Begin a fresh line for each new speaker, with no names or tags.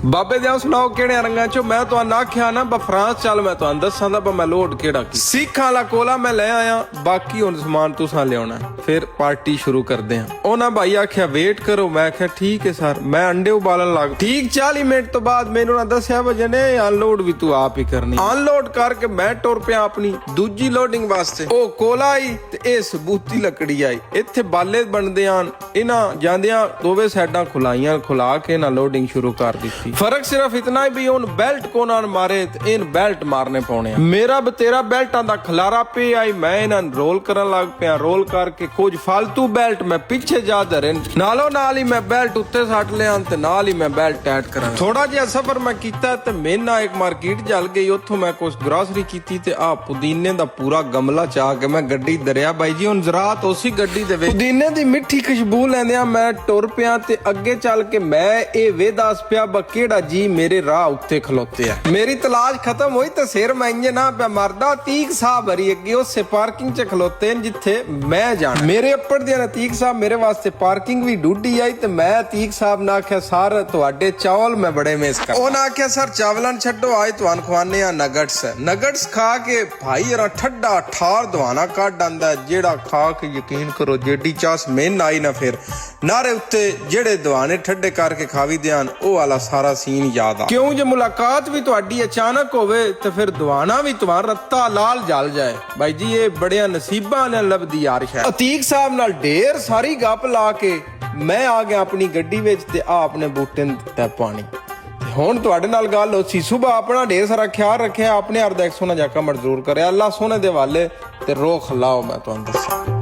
ਬਾਬੇ ਦਿਆਂ ਸੁਣਾਓ ਕਿਹੜੇ ਰੰਗਾਂ ਚੋਂ ਮੈਂ ਤੁਹਾਨੂੰ ਆਖਿਆ ਨਾ ਫਰਾਂਸ ਚੱਲ ਮੈਂ ਤੁਹਾਨੂੰ ਦੱਸਾਂ ਦਾ ਮੈਂ ਲੋਡ ਕਿਹੜਾ ਕੀ ਸਿੱਖਾਂ ਵਾਲਾ ਕੋਲਾ ਮੈਂ ਲੈ ਆਇਆ ਬਾਕੀ ਹੁਣ ਸਮਾਨ ਤੁਸੀਂ ਲਿਆਉਣਾ ਫਿਰ ਪਾਰਟੀ ਸ਼ੁਰੂ ਕਰਦੇ ਆ ਉਹਨਾਂ ਭਾਈ ਆਖਿਆ ਵੇਟ ਕਰੋ ਮੈਂ ਆਖਿਆ ਠੀਕ ਹੈ ਸਰ ਮੈਂ ਅੰਡੇ ਉਬਾਲਣ ਲੱਗ ਠੀਕ 40 ਮਿੰਟ ਤੋਂ ਬਾਅਦ ਮੈਨੂੰ ਨਾ ਦੱਸਿਆ ਵਜੇ ਨੇ ਅਨਲੋਡ ਵੀ ਤੂੰ ਆਪ ਹੀ ਕਰਨੀ ਅਨਲੋਡ ਕਰਕੇ ਮੈਂ ਟੁਰ ਪਿਆ ਆਪਣੀ ਦੂਜੀ ਲੋਡਿੰਗ ਵਾਸਤੇ ਉਹ ਕੋਲਾ ਆਈ ਤੇ ਇਹ ਸਬੂਤੀ ਲੱਕੜੀ ਆਈ ਇੱਥੇ ਬਾਲੇ ਬਣਦੇ ਆਣ ਇਹਨਾਂ ਜਾਂਦਿਆਂ ਦੋਵੇਂ ਸਾਈਡਾਂ ਖੁਲਾਈਆਂ ਖੁਲਾ ਕੇ ਨਾ ਲੋਡਿੰਗ ਸ਼ੁਰੂ ਕਰ ਦਿੱਤੀ ਫਰਕ ਸਿਰਫ ਇਤਨਾ ਹੀ ਵੀ ਹੁਣ ਬੈਲਟ ਕੋਨਾਂ ਮਾਰੇ ਤੇ ਇਹਨ ਬੈਲਟ ਮਾਰਨੇ ਪਾਉਣੇ ਆ ਮੇਰਾ ਬਤੇਰਾ ਬੈਲਟਾਂ ਦਾ ਖਲਾਰਾ ਪੇ ਆਈ ਮੈਂ ਇਹਨਾਂ ਨੂੰ ਰੋਲ ਕਰਨ ਲੱਗ ਪਿਆ ਰੋਲ ਕਰਕੇ ਕੁਝ ਫालतू ਬੈਲਟ ਮੈਂ ਪਿੱਛੇ ਜਾ ਧਰੇ ਨਾਲੋਂ ਨਾਲ ਹੀ ਮੈਂ ਬੈਲਟ ਉੱਤੇ ਸੱਟ ਲਿਆ ਤੇ ਨਾਲ ਹੀ ਮੈਂ ਬੈਲਟ ਟਾਈਟ ਕਰਾਂ ਥੋੜਾ ਜਿਹਾ ਸਫ਼ਰ ਮੈਂ ਕੀਤਾ ਤੇ ਮੇਨਾ ਇੱਕ ਮਾਰਕੀਟ ਜਲ ਗਈ ਉੱਥੋਂ ਮੈਂ ਕੁਝ ਗ੍ਰੋਸਰੀ ਕੀਤੀ ਤੇ ਆ ਪੁਦੀਨੇ ਦਾ ਪੂਰਾ ਗਮਲਾ ਚਾ ਕੇ ਮੈਂ ਗੱਡੀ ਦਰਿਆ ਬਾਈ ਜੀ ਹੁਣ ਜ਼ਰਾਤ ਉਸੇ ਗੱਡੀ ਦੇ ਵਿੱਚ ਪੁਦੀਨੇ ਦੀ ਮਿੱਠੀ ਖੁਸ਼ਬੂ ਲੈਂਦਿਆਂ ਮੈਂ ਟੁਰ ਪਿਆ ਤੇ ਅੱਗੇ ਚੱਲ ਕੇ ਮੈਂ ਇਹ ਵੇ ਦੱਸ ਪਿਆ ਕਿਹੜਾ ਜੀ ਮੇਰੇ ਰਾਹ ਉੱਤੇ ਖਲੋਤੇ ਆ ਮੇਰੀ ਤਲਾਸ਼ ਖਤਮ ਹੋਈ ਤੇ ਸਿਰ ਮੈਂ ਇੰਜ ਨਾ ਪਿਆ ਮਰਦਾ ਤੀਕ ਸਾਹਿਬ ਹਰੀ ਅੱਗੇ ਉਸੇ ਪਾਰਕਿੰਗ 'ਚ ਖਲੋਤੇ ਨੇ ਜਿੱਥੇ ਮੈਂ ਜਾਣਾ ਮੇਰੇ ਅੱਪੜ ਦੇ ਨਤੀਕ ਸਾਹਿਬ ਮੇਰੇ ਵਾਸਤੇ ਪਾਰਕਿੰਗ ਵੀ ਡੂਢੀ ਆਈ ਤੇ ਮੈਂ ਤੀਕ ਸਾਹਿਬ ਨੇ ਆਖਿਆ ਸਰ ਤੁਹਾਡੇ ਚਾਵਲ ਮੈਂ ਬੜੇ ਮਿਸ ਕਰ ਉਹਨਾਂ ਆਖਿਆ ਸਰ ਚਾਵਲਾਂ ਛੱਡੋ ਆਏ ਤੁਹਾਨੂੰ ਖਵਾਨੇ ਆ ਨਗਟਸ ਖਾ ਕੇ ਭਾਈ ਯਾਰ ਠੱਡਾ ਠਾਰ ਦਵਾਨਾ ਕੱਢ ਆਂਦਾ ਜਿਹੜਾ ਖਾ ਕੇ ਯਕੀਨ ਕਰੋ ਜੇਡੀ ਚਾਸ ਮੈਨ ਆਈ ਨਾ ਫਿਰ ਨਾਰੇ ਉੱਤੇ ਜਿਹੜੇ ਦਵਾਨੇ ਠੱਡੇ ਕਰਕੇ ਖਾਵੀ ਦਿਆਨ ਉਹ ਵਾਲਾ ਸਾਰਾ ਸੀਨ ਯਾਦ ਆ ਕਿਉਂ ਜੇ ਮੁਲਾਕਾਤ ਵੀ ਤੁਹਾਡੀ ਅਚਾਨਕ ਹੋਵੇ ਤੇ ਫਿਰ ਦਵਾਨਾ ਵੀ ਤੁਹਾਡਾ ਰੱਤਾ ਲਾਲ ਜਲ ਜਾਏ ਬਾਈ ਜੀ ਇਹ ਬੜਿਆਂ ਨਸੀਬਾਂ ਨਾਲ ਲੱਭਦੀ ਯਾਰਿਸ਼ ਹੈ ਅਤੀਕ ਸਾਹਿਬ ਨਾਲ ਢੇਰ ਸਾਰੀ ਗੱਪ ਲਾ ਕੇ ਮੈਂ ਆ ਗਿਆ ਆਪਣੀ ਗੱਡੀ ਵਿੱਚ ਤੇ ਆ ਆਪਣੇ ਬੂਟੇ ਨੂੰ ਦਿੱਤਾ ਪਾਣੀ ਹੁਣ ਤੁਹਾਡੇ ਨਾਲ ਗੱਲ ਹੋਸੀ ਸੁਬਾ ਆਪਣਾ ਢੇਰ ਸਾਰਾ ਖਿਆਲ ਰੱਖਿਆ ਆਪਣੇ ਹਰ ਦਾ 100 ਨਾ ਜਾਕਾ ਮਜ਼ਦੂਰ ਕਰਿਆ ਅੱਲਾ ਸੋਨੇ ਦੇ ਵਾਲੇ ਤੇ ਰੋਖ ਲਾਓ ਮੈਂ ਤੁਹਾਨੂੰ ਦੱਸਾਂ